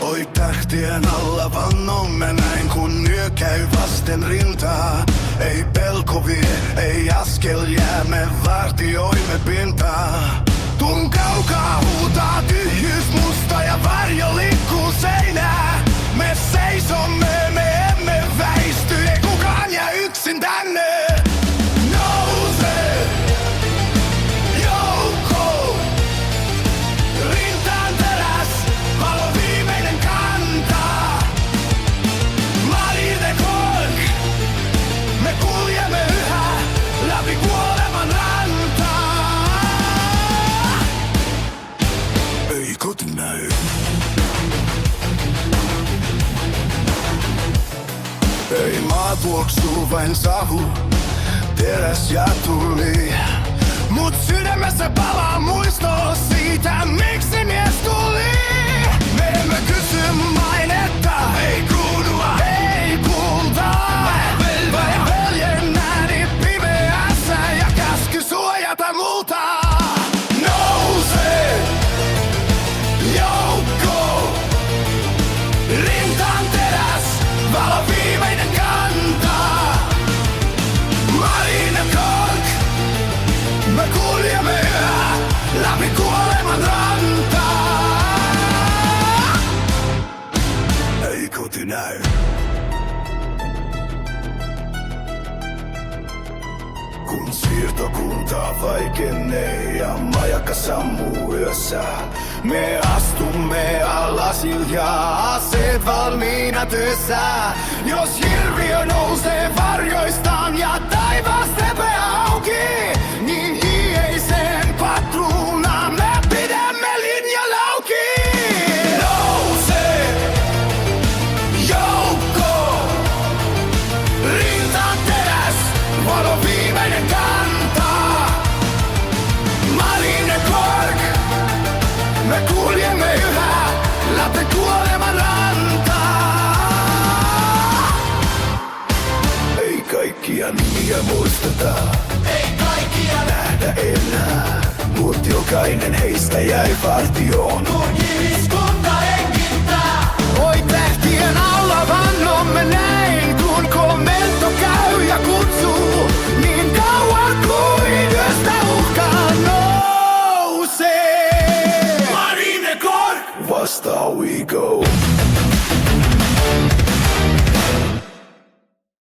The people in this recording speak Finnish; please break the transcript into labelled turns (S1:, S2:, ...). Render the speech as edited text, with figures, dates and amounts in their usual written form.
S1: Oi tähtien alla vannomme näin, kun yö käy vasten rintaa. Ei pelko vie, ei askel jää, me vartioimme pintaa. Tun kaukaa huutaa tyhjyys musta ja varjo liikkuu seinää. Me seisomme, me emme väisty, ei kukaan jää yksin tänne. Nouse, joukko, rintaan teräs, valo viimeinen kantaa. Marine Kork, me kuljemme yhä läpi kuoleman rantaa. Ei koti näy. Ei maa tuoksuu, vain savu, teräs ja tuli. Mut sydämessä palaa muisto siitä, miksi mies tuli. Me emme kysy mainetta, ei kruunua, ei kultaa. Vain veljen ääni pimeässä ja käsky suojata multa. Nouse, joukko, rintaan teräs, valo viimeinen kantaa. Marine Kork, me kuljemme yhä läpi kuoleman rantaa. Ei koti näy. Kun siirtokunta vaikenee ja majakka sammuu yössä, me astumme alas hiljaa, aseet valmiina työssä. Jos hirviö nousee varjoistaan ja taivas repeää auki, niin hieisen patruunaan me pidämme linjalla auki. Nouse, joukko, rintaan teräs, valo viimeinen kantaa. Marine Kork, me kuljemme yhä läpi kuoleman rantaa. Ei kaikkia nimiä muisteta, ei kaikkia nähdä enää, mut jokainen heistä jäi vartioon. Kun ihmiskunta hengittää. Oi tähtien alla vannomme näin, kun komento käy ja kutsuu, niin kauan kuin yöstä uhkaa nousee. Marine Kork, vastaan we go.